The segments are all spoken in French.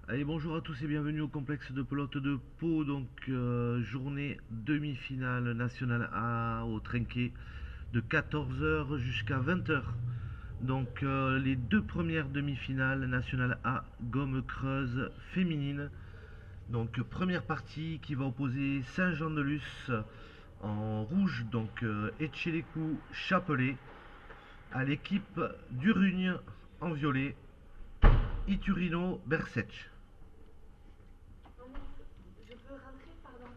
Allez, bonjour à tous et bienvenue au complexe de pelote de Pau. Donc, journée demi-finale nationale A au Trinquet de 14 h jusqu'à 20 h. Donc, les deux premières demi-finales nationale A gomme-creuse féminine. Donc, première partie qui va opposer Saint-Jean-de-Luz en rouge, donc Etchelécou Chapelet, à l'équipe d'Urugne en violet, Iturino Bersec. Je peux rentrer, pardon.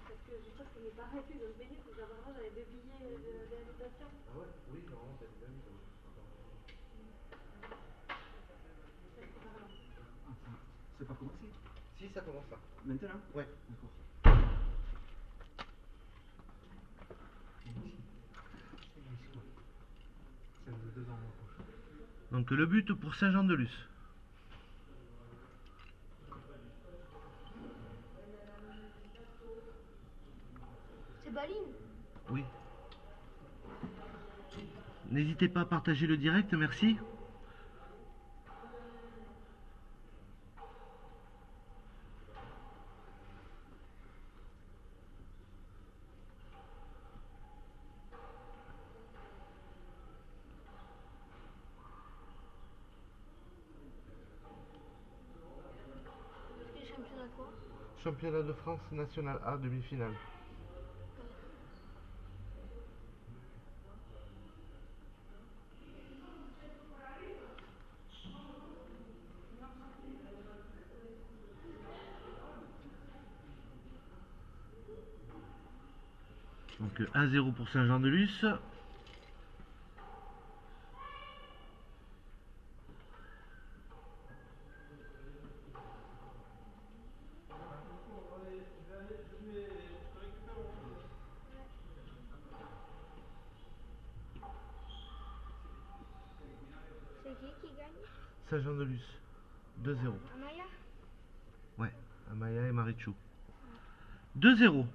Parce que je crois que mes parents étaient dans le pays, parce qu'apparemment j'avais deux billets d'invitation. Ah ouais, oui, normalement t'as des amis. C'est pas commencé? Si, ça commence là. Maintenant? Ouais. D'accord. Donc le but pour Saint-Jean-de-Luz. C'est Baline. Oui. N'hésitez pas à partager le direct, merci. C'est championnat quoi? Championnat de France national A demi-finale. Donc 1-0 pour Saint-Jean-de-Luz. C'est qui gagne? Saint-Jean-de-Luz. 2-0. Amaya? Ouais, Amaya et Marichou. 2-0.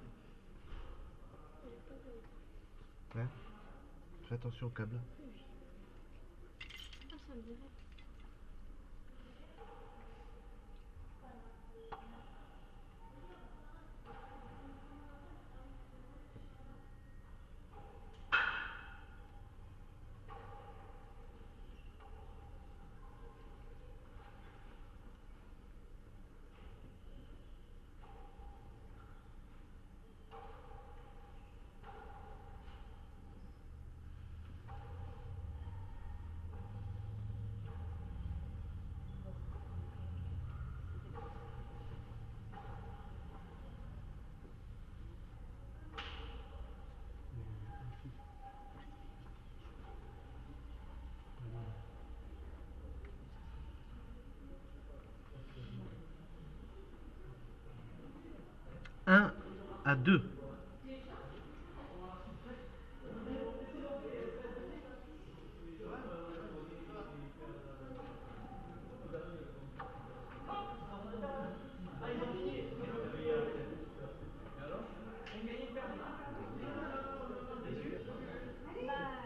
Ouais. Fais attention au câble. Ah, ça me dirait. Un à 2.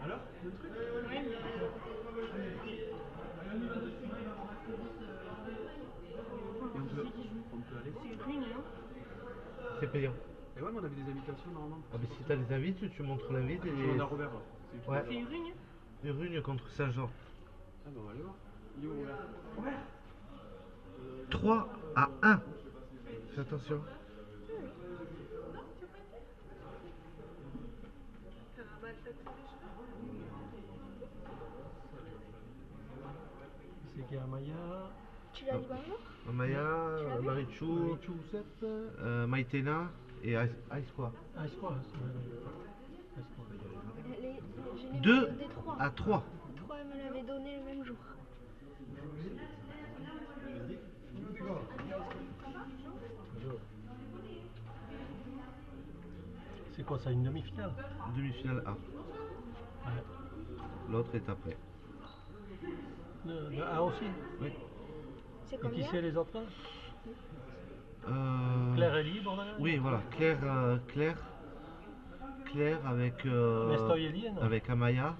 Alors, le truc? Oui, mais. On peut aller? C'est une, non? C'est payant. Et ouais, mais on avait des invitations normalement. Ah mais si t'as des invites, tu montres l'invite et... On a Robert là. Ouais. C'est Urugne? Urugne contre Saint-Jean. Ah bah on va aller voir. Il est où Robert? 3 à 1. Fais attention. C'est qui Amaya? Tu l'as dit bonjour? Amaya, Marichou, Sepp. Maïtena et Ice quoi. Ah, c'est quoi? Je l'ai 2 des trois. à 3. 3, elle me l'avait donné le même jour. C'est quoi ça, une demi-finale? Demi-finale A. Ouais. L'autre est après. Le A aussi? Oui. C'est Et qui combien? c'est les autres là? Euh, Claire est libre là? Oui, voilà. Claire avec, Mestoy est lié, non? avec Amaya,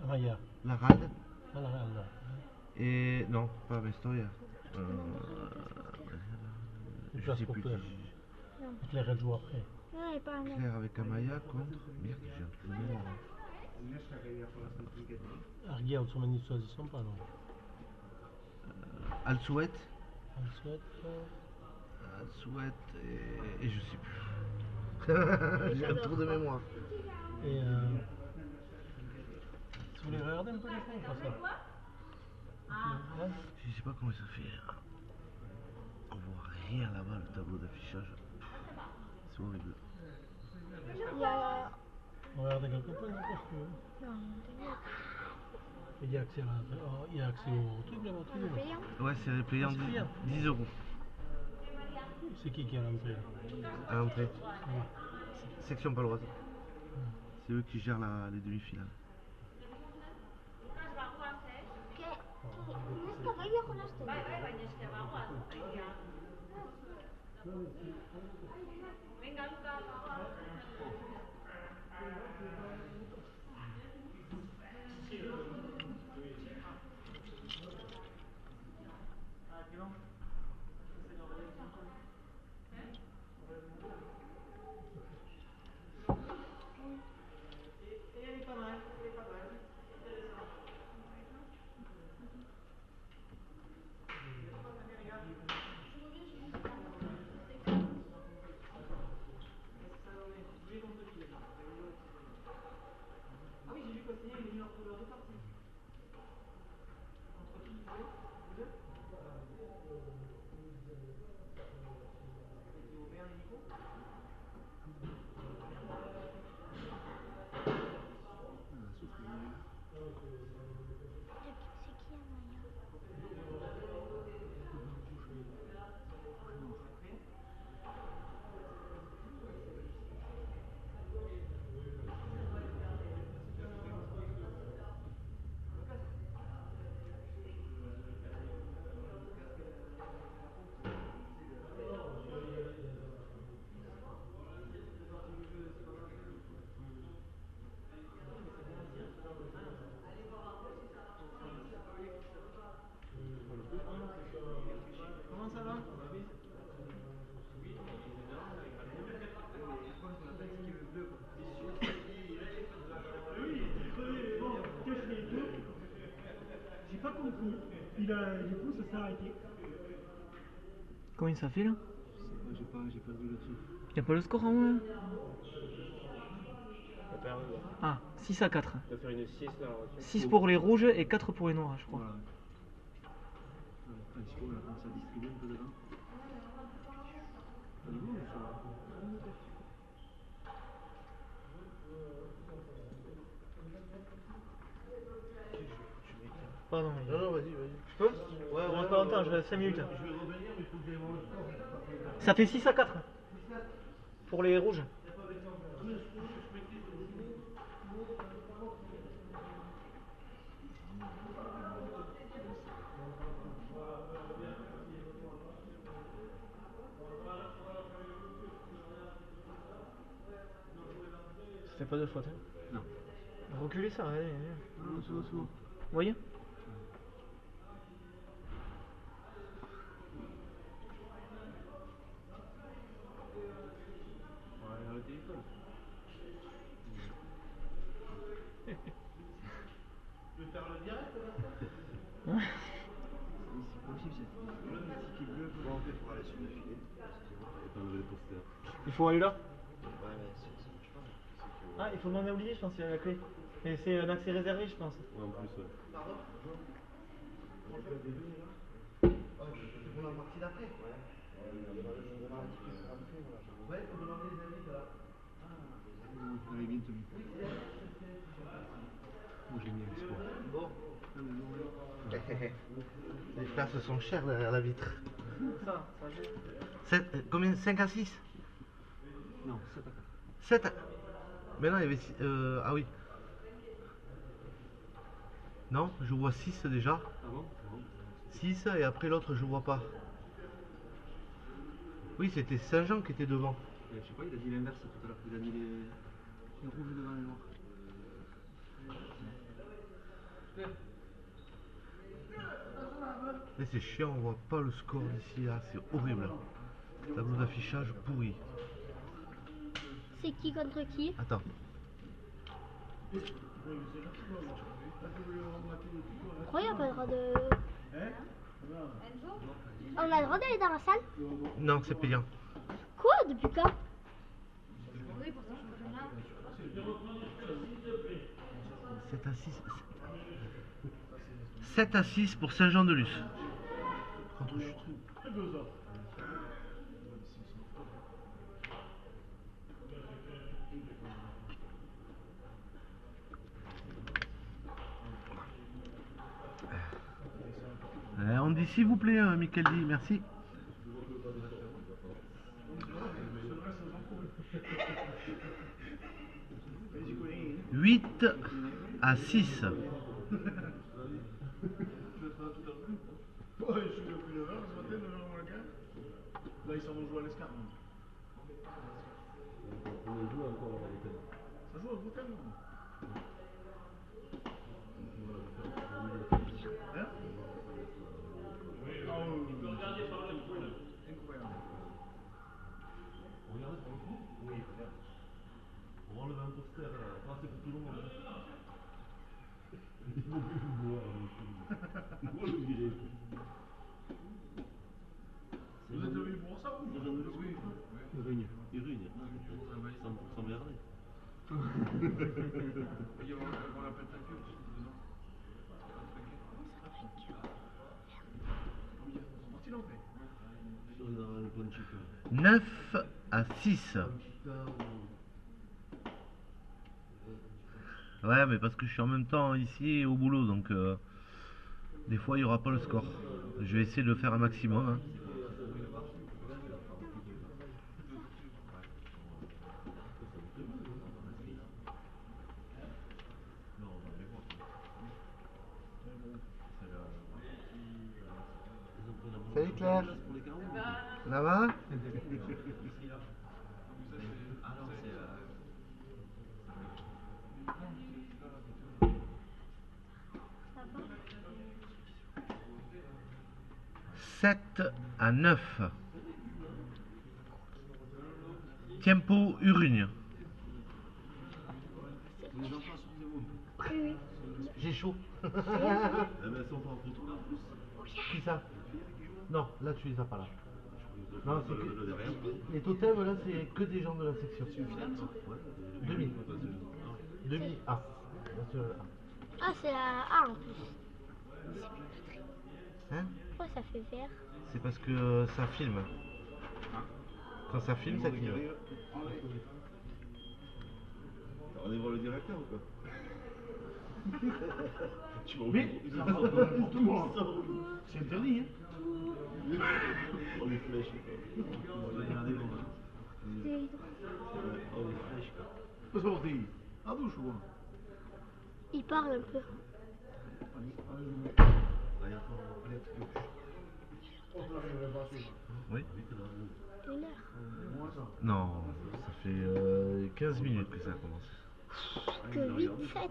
Amaya. Larade Ah, là. et... Non, pas Mestoy. Une Je place sais pour plus Claire. Non. Claire, elle joue après. Non, elle est pas là. Claire avec Amaya contre. Merde, j'ai un trou de mémoire. Arguia och som en disposition pas non. Al-Souet. Ensuite, Al-Souet et je sais plus. J'ai un trou de mémoire. et tu voulais regarder un peu les fonds, pas ça? Ouais. Je sais pas comment ça fait. On voit rien là-bas, le tableau d'affichage. C'est horrible. Il y a. On va regarder quelques points, d'accord, si tu veux. Non, t'inquiète. Il y a accès, il y a accès au truc là-bas, On est payant. Ouais, c'est payant Ah, c'est payant. 10 euros C'est qui est à l'entrée là? à l'entrée. Ouais. Section paloise. C'est eux qui gèrent les demi-finales. Neska jolasten. Du coup, ça s'est arrêté. Combien ça fait là? J'ai pas vu le truc. Y'a pas le score en haut là? Ah, 6 à 4. On va faire une 6 là. 6 pour les rouges et 4 pour les noirs, je crois. Voilà. Francisco, on a commencé à distribuer un peu devant. Pas du tout, mais ça va. Pardon, Non, non, vas-y. je peux? Ouais, Je reste pas longtemps, je reste 5 minutes. Je vais revenir, mais il faut que j'aille voir le score. Ça fait 6 à 4 pour les rouges. C'était pas de faute. Hein. Non. Reculez ça, allez. Non, c'est bon, c'est bon. Vous voyez? Ouais, le téléphone. Tu veux faire le direct là? Ouais. C'est possible, c'est qui bleu. Bon, on faudra aller sur le filet. Et pas enlever le poster. Il faut aller là? Ouais, mais ça marche pas. Ah, il faut demander à Olivier, je pense, il a la clé. Mais c'est un accès réservé, je pense. Ouais, en plus, ouais. Pardon? C'est pour la partie d'après? Ouais. Ouais, il faut demander les invites là. Allez, vite, Tommy. Moi, j'ai mis un sport. Bon. Les places sont chères derrière la vitre. Ça Combien? 5 à 6? Non, 7 à 4. 7 à... Mais non, il y avait... ah oui. Non, je vois 6 déjà. Ah bon? 6 et après l'autre je vois pas. Oui, c'était Saint-Jean qui était devant. Je sais pas, il a dit l'inverse tout à l'heure. Il a mis les rouges devant les noirs. Et c'est chiant, on voit pas le score d'ici là, c'est horrible. Tableau d'affichage pourri. C'est qui contre qui? Attends. Pourquoi il n'y a pas le droit de... On a le droit d'aller dans la salle? Non, c'est payant. Quoi? Depuis quand? 7 à 6. 7 à 6 pour Saint-Jean-de-Luz. Contre Chutry. On dit s'il vous plaît, Michael dit, merci. Huit à 6. Ouais, je suis depuis 9h ce matin, 9h moins le quart. Là, ils s'en vont jouer à l'escarpe. On joue encore à l'hôtel. Ça joue à l'hôtel, non? Hein? Ah oui, incroyable. Regardez pour le coup. Oui, regarde. On va enlever un poster là. Ah, c'est pour tout le monde. Il faut plus le voir. Moi, je dirais. Vous êtes venu pour ça, vous? Oui. Il rugne. 100% Vernet. On l'appelle ta queue, tu sais, dedans. Parti l'entrée. Sur le Ponchica. 9 à 6. Ouais, mais parce que je suis en même temps ici au boulot, donc des fois il n'y aura pas le score. Je vais essayer de le faire un maximum. Hein. Salut Claire. Ça va? Sept à 9. Tempo Urugne. J'ai chaud. Eh ben, elles sont pas en photo là en plus. Qui ça? Non, là tu les as pas là. Non, c'est Le que... derrière. Les totems là c'est que des gens de la section. Ouais. Demi. Demi A. Bien sûr, A. Ah, c'est la A en plus. Hein? Pourquoi ça fait vert? C'est parce que ça filme. Quand ça filme, ça clignote. On est voir le directeur ou quoi? Tu vas Mais, ça va n'importe quoi. C'est interdit, hein? On les flèches quoi. Regardez bon. C'est- On les flèches quoi. Où sont partis? À douche ou quoi? Il parle un peu. Oui. 1 heure. Non, ça fait 15 minutes que ça commence. Que 8, 7.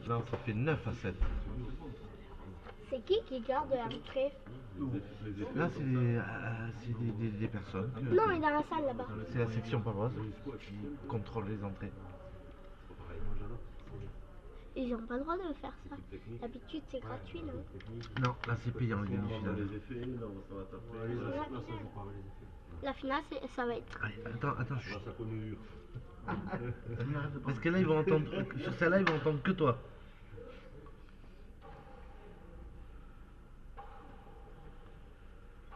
Non, ça fait 9 à 7. C'est qui garde l'entrée? Là, c'est des personnes. que- Non, il est dans la salle là-bas. C'est la section paloise qui contrôle les entrées. Ils n'ont pas le droit de faire ça. D'habitude, c'est gratuit, non? Non, là c'est payant les On va voir demi-finales. les effets, là ça va taper. La finale, ça va être... Allez, attends, chut. Ça connu. Parce que là ils vont entendre, sur celle-là ils vont entendre que toi.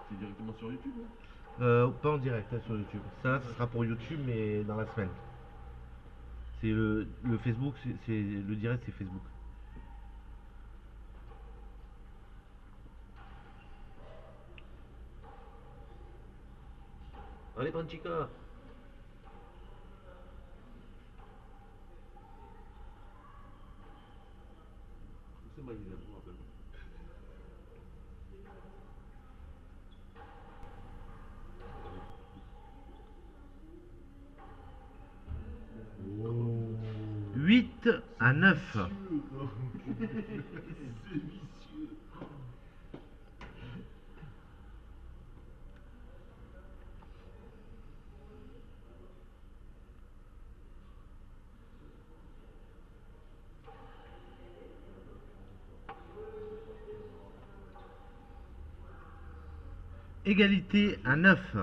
C'est directement sur YouTube hein? Pas en direct hein, sur YouTube. Ça sera pour YouTube mais dans la semaine. C'est le Facebook, c'est le direct c'est Facebook. Allez Panchica. C'est Maïs, je me rappelle. Oh. 8 à 9. C'est vicieux. égalité à 9.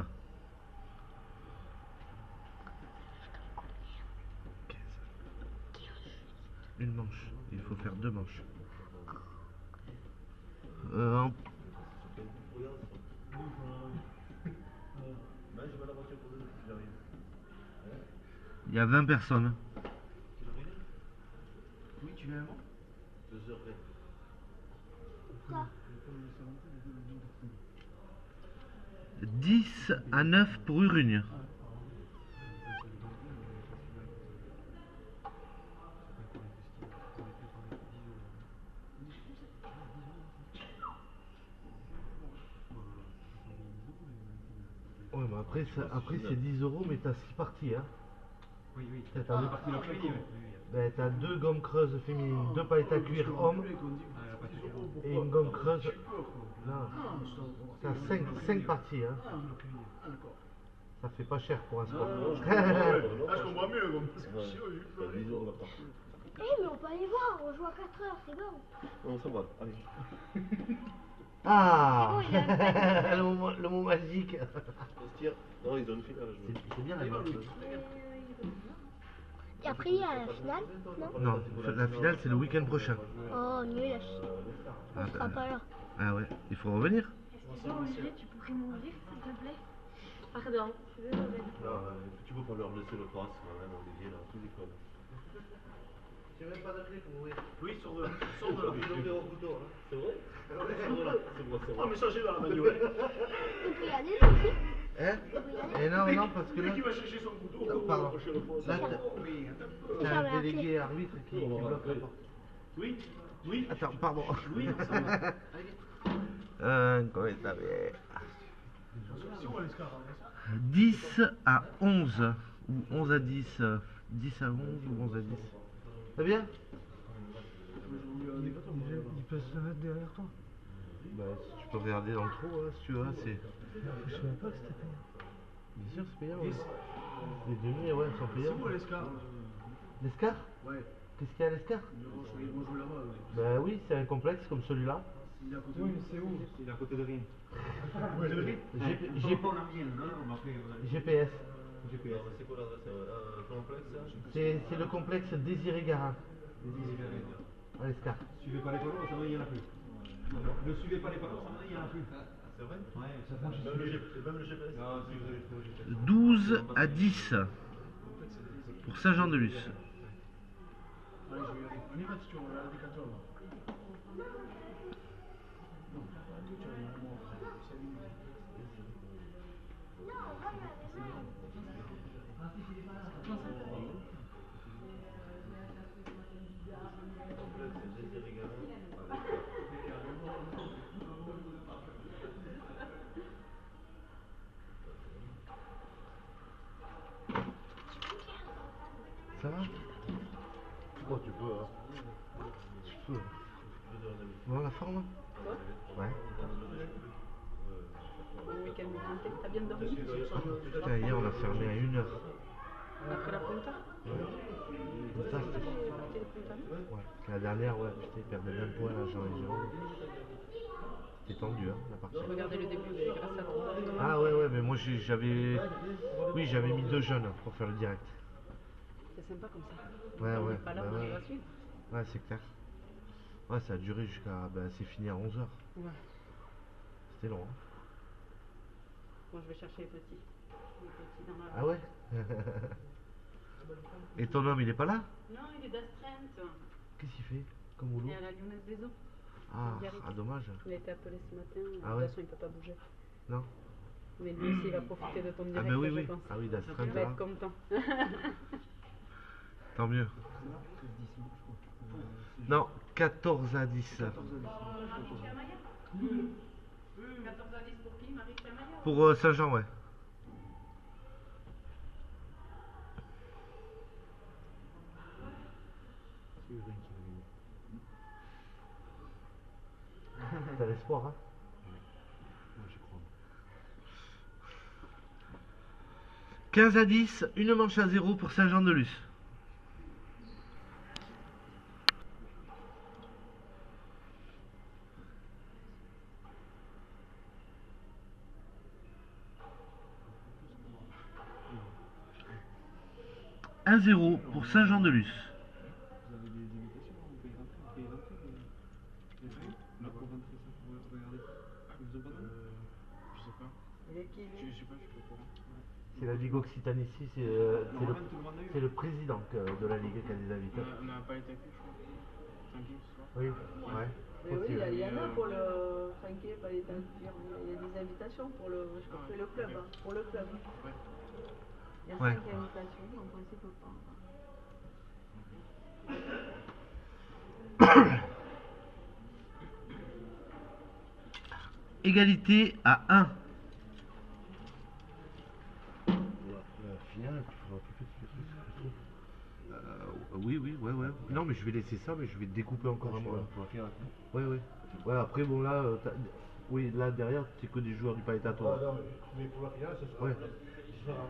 Une manche. Il faut faire 2 manches. En- Il y a 20 personnes. Oui, tu viens avant? 2h20. Quoi? 10 à 9 pour Urugne. Ouais, mais après c'est 10 euros, mais t'as 6 parties. Hein. Oui, oui. T'as ben, t'as 2 gommes creuses féminines, 2 palettes à cuir hommes et une gomme creuse. Non, t'as 5 parties. Hein. Ça fait pas cher pour un sport. Je comprends mieux, comme parce que si, oui, T'as 10 euros la partie. Eh, mais on peut aller voir, on joue à 4 heures, c'est bon. Non, ça va, allez. Ah C'est bon, il y a le mot magique. On se tire. Non, ils ont une finale à jouer. C'est bien la gomme creuse. Et après, il y a la finale, non? Non, la finale c'est le week-end prochain. Oh, nul, la finale. Ah, On sera pas là. ah ouais, il faut revenir. Excuse-moi, Olivier, tu pourrais m'ouvrir, s'il te plaît? Pardon, je suis désolée. Tu peux pas leur laisser le pass, même Olivier, là, tout déconne. J'ai même pas de clé pour ouvrir. Oui, sur le au couteau, hein. C'est vrai? C'est vrai. Ah, mais ça, j'ai dans la manuelle. On peut y aller, nous aussi. Hein? Et non, parce que là, Qui va chercher son couteau? pardon. Là, Oui, t'as un délégué arbitre qui bloque la porte. oui, oui. Attends, pardon. Oui, ça va. Comment il s'appelle? C'est quoi l'escar? 10 à 11 ou 11 à 10, 10 à 11 ou 11 à 10. C'est bien? Il peut se mettre derrière toi. Bah, si tu peux regarder dans le trou, hein, si tu veux, c'est... Je savais pas que c'était payant. Bien sûr, c'est payant. Ouais. Les demi, ouais, sont C'est payants. où l'escar? L'escar? Ouais. Qu'est-ce qu'il y a à l'escar? Moi, je joue là-bas. Bah oui, c'est un complexe comme celui-là. Il est à côté Oui, de mais c'est où? Il est à côté de rien. Ouais, le riz. On n'a rien, non? On m'a fait. GPS. GPS. C'est quoi l'adresse? Complexe, là? C'est le complexe Désiré Garin, à l'escar. Suivez pas les panneaux, ça va, il n'y en a plus. Ne suivez pas les panneaux, ça va, il n'y en a plus. C'est vrai? Ouais, ça franchit. Même le GPS? Non, si vous avez trop le GPS. 12 à 10 pour Saint-Jean-de-Luz. Allez, je vais y aller. On y va, si tu veux, on va à la Décathlon, là. Non, pas que tu vas y aller, moi, c'est lui. Ça va? Oh, tu peux, hein. Tu peux. Voir la forme? Ouais. Bon week-end mouvementé. T'as bien dormi? Putain, hier on a fermé à 1h. Après la punta? Ça, c'était... Arrêtez les punta? Ouais. La dernière, ouais, putain, il perdait même poids là, Jean et Jérôme. C'était tendu, hein, la partie. Je regardais le début, mais grâce à toi. Ah ouais, mais moi j'avais... Oui, j'avais mis 2 jeunes pour faire le direct. C'est sympa comme ça. Ouais, On ouais. est pas là, bah on ouais. va suivre. Ouais, c'est clair. Ouais, ça a duré jusqu'à... Bah, c'est fini à 11h. Ouais. C'était long, hein. Bon, je vais chercher les petits. Les petits dans la... Ah ouais? Et ton homme, il est pas là? Non, il est d'astreinte. Qu'est-ce qu'il fait? Comme Il boulot? est à la Lyonnaise des Eaux. Ah, dommage. Il a été appelé ce matin. De Ah toute ouais. façon, il peut pas bouger. Non? Mais lui aussi, il va profiter de ton Ah direct, bah oui, je oui. pense. Ah oui, Il d'astreinte va là. être content. Tant mieux. Non, 14 à 10. 14 à 10 pour qui? Marie Chamaya? Pour Saint-Jean, ouais. T'as l'espoir, hein? Moi, j'y crois. 15 à 10, une manche à 0 pour Saint-Jean-de-Luz. 1-0 pour Saint-Jean-de-Luz. Vous avez des invitations, vous pouvez rentrer, vous pouvez rentrer. Vous avez pas eu? Là, pour rentrer ça, pour regarder. Ils vous ont pas donné? Je sais pas. Il est qui Je sais pas, je suis pas au courant. C'est la Ligue Occitanie ici, c'est Normalement, tout le monde a eu. le président de la Ligue qui a des invités. On n'a pas été actifs, je crois. Tranquille ce soir. Oui, ouais. Mais oui, il y en a pour le Trinquet, pas les Trinquets. Il y a des invitations pour le, je crois que c'est le club, hein, pour le club. Ouais. Il y a Ouais. 5 invitations, en principe pas. Égalité à 1. La finale, tu feras tout de suite, Oui, oui, ouais, ouais. Non, mais je vais laisser ça, mais je vais découper encore un peu. pour la finale. Ouais, ouais. Ouais, après, bon, là, oui, là derrière, c'est que des joueurs du Paetato. Ah, non, mais pour la finale, ce sera Ouais. différent.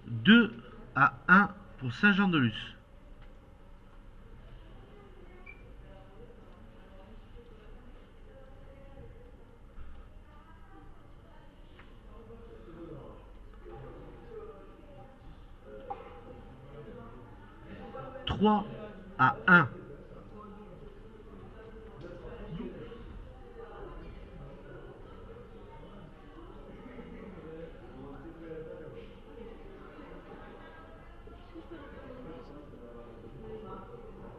Deux à 1 pour Saint-Jean-de-Luz. Trois à 1.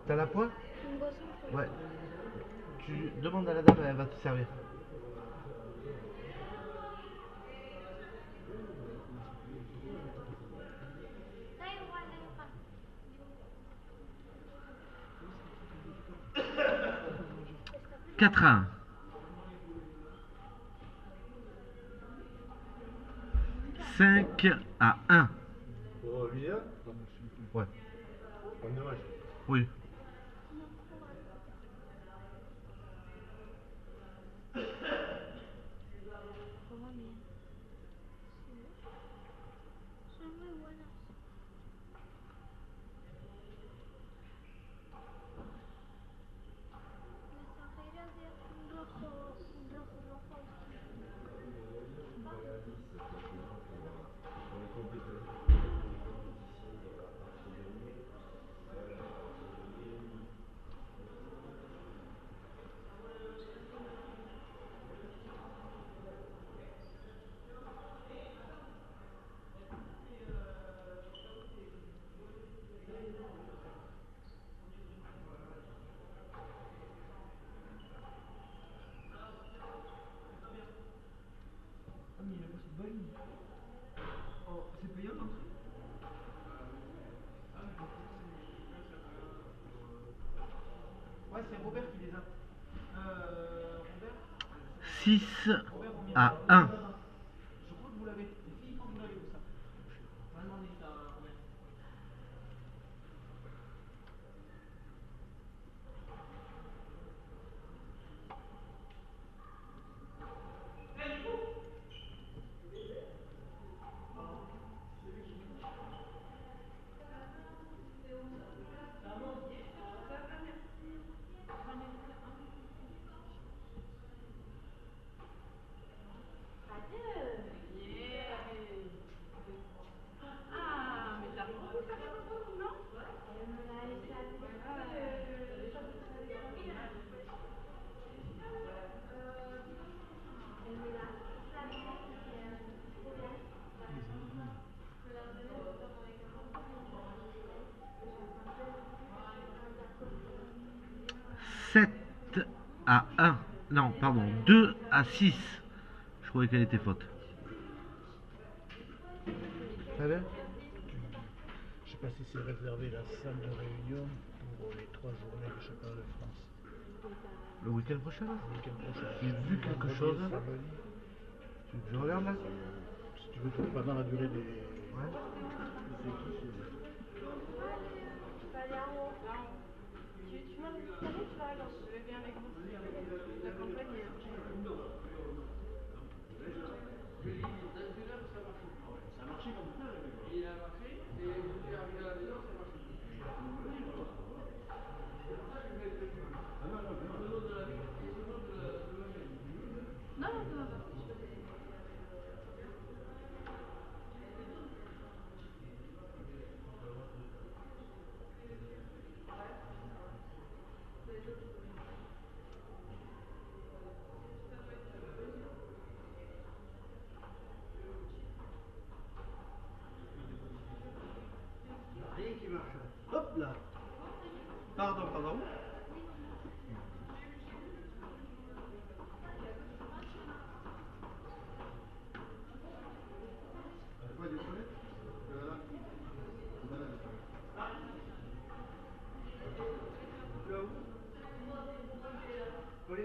T'as la pointe? Une boisson. Ouais. Tu demandes à la dame, elle va te servir. Quatre à 1. 5 à 1. Pour l'hiver, Ouais. pas de dommage. Oui. Comment bien? C'est muy buenas. Las ajeras de un rojo, rojo. Ah, mais il a pas cette bague. Oh, c'est payant l'entrée? Ouais, c'est Robert qui les a. Robert 6 à 1. Je crois que vous l'avez. Si, je crois que vous l'avez, tout ça. On va demander ça à Robert. 7 à 1. Non, pardon, 2 à 6. Je croyais qu'elle était faute. Ça va? Je sais pas si c'est réservé la salle de réunion pour les 3 journées du championnat de France. Le week-end prochain là? Le week-end prochain. J'ai vu quelque chose. Samedi. Je regarde là? Si tu veux, pendant la durée des. Ouais. des équipes, Tu m'as dit tu vas alors, je vais bien avec vous. L'accompagner. Non, non, ça va pas. Rien qui marche. Hop là. Pardon, pardon. Quoi, des toilettes? Voilà. Voilà, des toilettes. Tu vas où? Oui.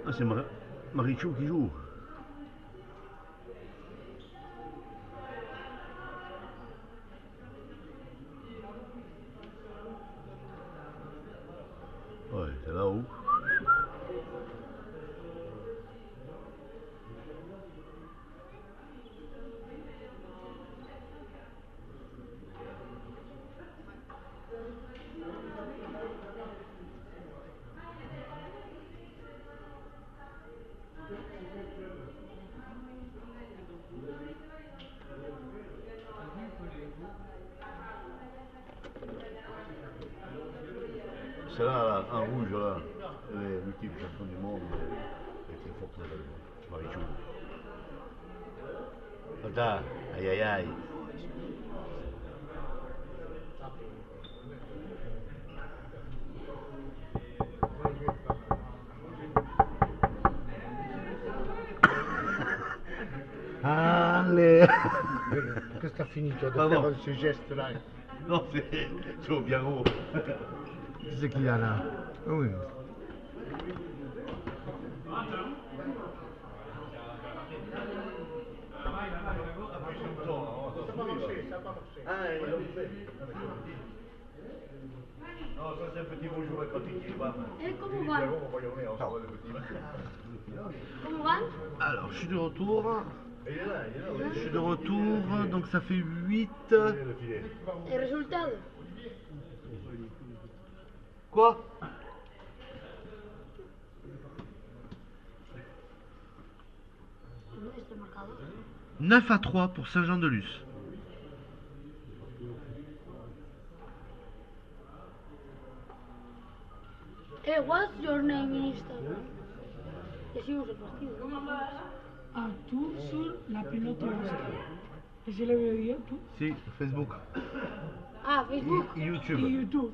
Ah, c'est Marichou qui joue. Ouais, c'est là-haut. Celle-là, là, en rouge, là, elle est multiple champion du monde, elle est très forte, là, Marichou. Attends, aïe aïe aïe. Allez. Qu'est-ce que t'as fini toi de Pardon. faire ce geste-là? Non, c'est au bien haut. Qu'est-ce qu'il y a là? Oui. Ah, ils l'ont fait. Non, ça c'est un petit bonjour quand il va. Et comment va? Comment va? Alors, je suis de retour. Il est là, il est là. Je suis de retour, donc ça fait 8. Le filet. Et résultat? Quoi? No está marcado. 9-3 pour Saint-Jean-de-Luz. Hey, what's your name in Instagram? Que seguimos el partido. Ah, tú sur la pelota vasca. ¿Ese le veía tú? Si, Facebook. Ah, Facebook. Y Y YouTube. YouTube.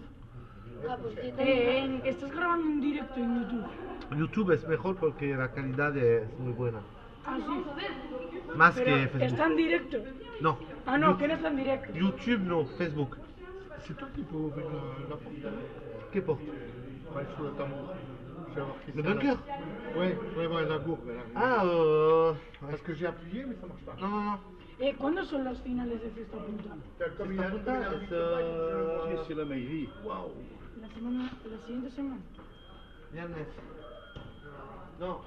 Ah, pues sí, Estás grabando un directo en YouTube. YouTube es mejor porque la calidad es muy buena. Ah, sí. Más Pero que Facebook. está en directo. No. Ah, no, que no está en directo. YouTube, no. Facebook. C'est toi qui peux ouvrir la porte. ¿Qué porte? Ouais, sous le tambour. Je vais voir Le Christian. bunker? Ouais, ouais, la gourde. Là. Ah, Parce que j'ai appuyé, mais ça marche pas. No, no, no. ¿Cuándo son las finales de Fiesta Punta? Comme il Esta a punta comme il es a Sí, c'est la mairie. Waouh. La siguiente semana. viernes. No,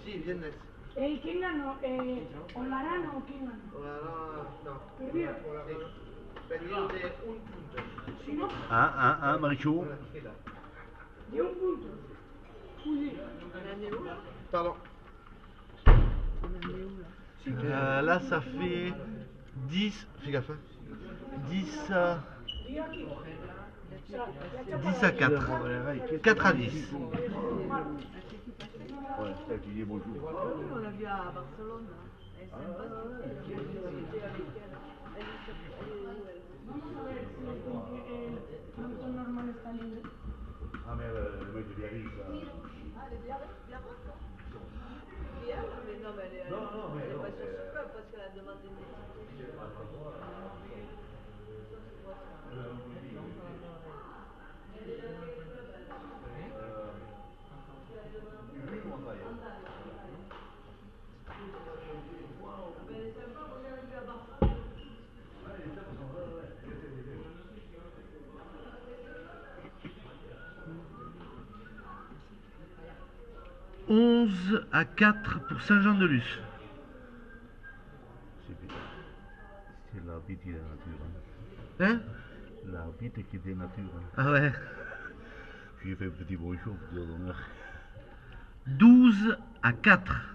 sí, viernes. ¿Quién ganó? ¿Olarano o quién ganó? No. Perdió. Perdido de un punto. Si no, Ah, Marichou. de un punto. Uy, Pardon. Là, ça fait 10. Fais gaffe. Hein. 10 di aquí. O sea, la 10 à 4. 4 à 10. Ouais, c'est qui dit bonjour. On l'a vu à Barcelone. est sympa, j'étais avec elle. Elle est sur... Elle est où, elle? Pronto normal está libre. Ah, mais le mec de Biarritz, là. Ah, elle est bien Bien, mais non, mais elle est, Non, non, mais elle est non, pas sur mais, ce club parce qu'elle a demandé une Onze à 4 pour Saint-Jean-de-Luz. C'est l'arbitre qui dénature. Hein? L'arbitre qui dénature. Ah ouais. J'ai fait un petit bonjour pour dire d'honneur. 12 à 4.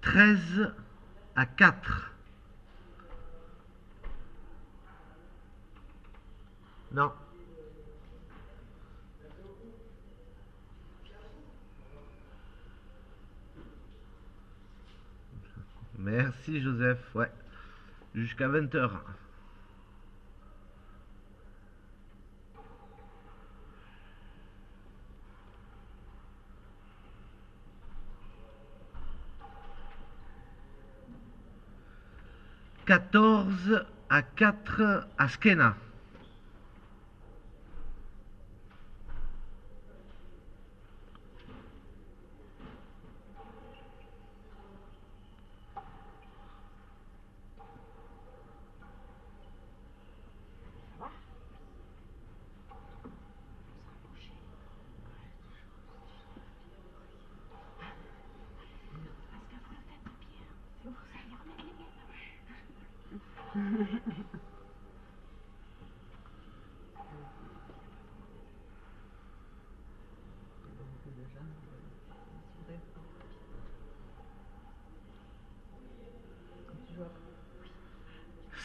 Treize à 4. Non. Merci Joseph, ouais. Jusqu'à 20h. Quatorze à 4 à Skena.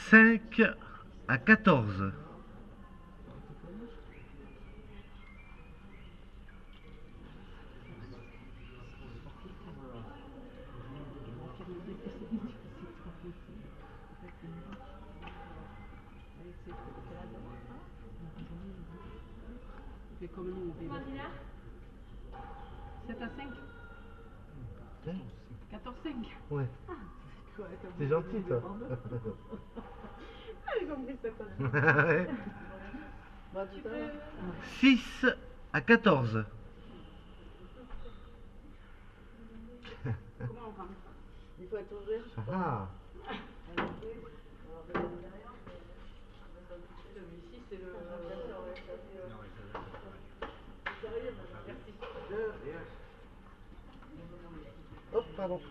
Cinq à 14. C'est comme nous, on fait 7 à 5. 14-5. Ouais. Quoi, C'est gentil toi. J'ai compris ça comme ça. Ouais. Bah, tout à l'heure. 6 à 14. Comment on rentre? Il faut être ouvert. Ah. Ici, c'est le. Sérieux, merci. Hop, pardon.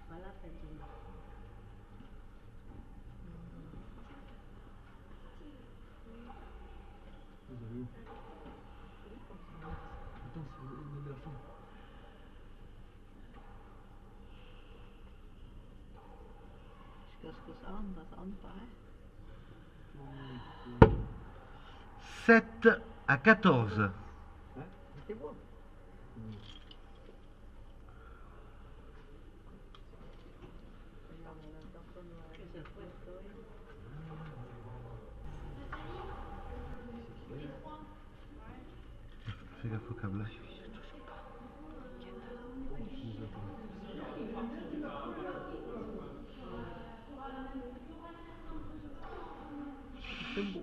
Voilà, ça tourne. Vous allez où? Attends, c'est le de la fin. Jusqu'à ce que ça rentre pas, hein? 7 à 14. C'est beau. Fais gaffe au câblage. Tempo.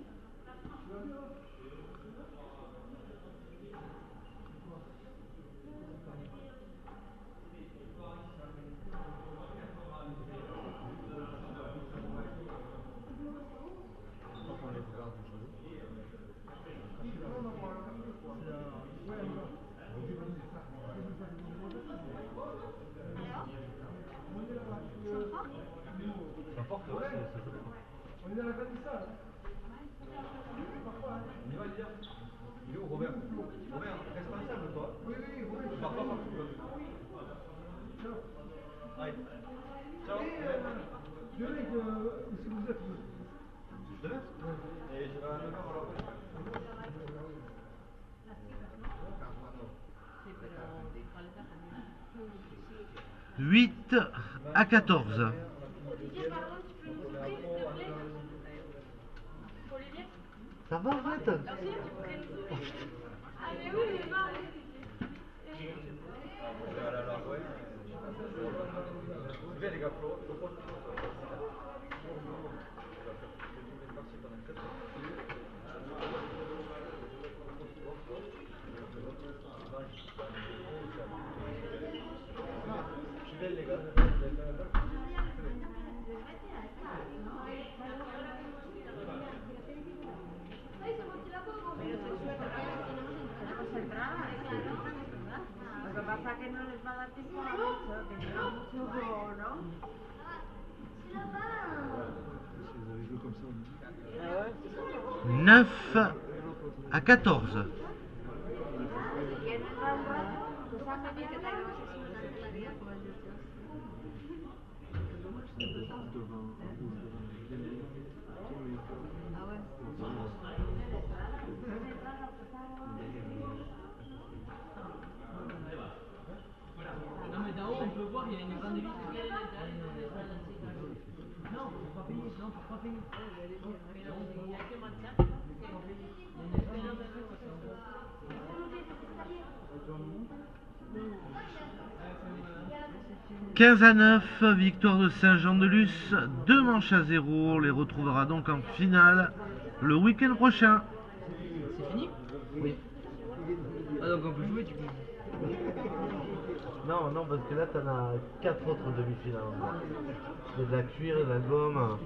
Il est où Robert? Robert, responsable toi? Oui, oui, oui. Je pars pas partout. Allez. Ciao. Je vais si vous êtes. Je te laisse. Et je vais à 9h alors. 8 à 14. Olivier, pardon, tu peux nous ouvrir, s'il te plaît? Olivier? Ça va, arrête. Olivier, tu pourrais nous ouvrir? Ah, mais oui, mais non, Je vais aller à la ouais. C'est bien les gars, Flo. Je suis belle les gars. Lo que pasa es que no les va a dar tiempo a mucho, que lleva mucho juego, ¿no? Ah ouais? 9 à 14. Non mais d'en haut on peut voir, il y a une grande vis. Non, faut pas payer, non, faut pas payer. Il y a que Mathias, il y a une expérience de fait, « 15 à 9, victoire de Saint-Jean-de-Luz, 2 manches à 0. On les retrouvera donc en finale le week-end prochain. C'est fini? Oui. Ah donc on peut jouer du coup. Non, non, parce que là, t'en as 4 autres demi-finales. Il y a de la cuir et de la gomme.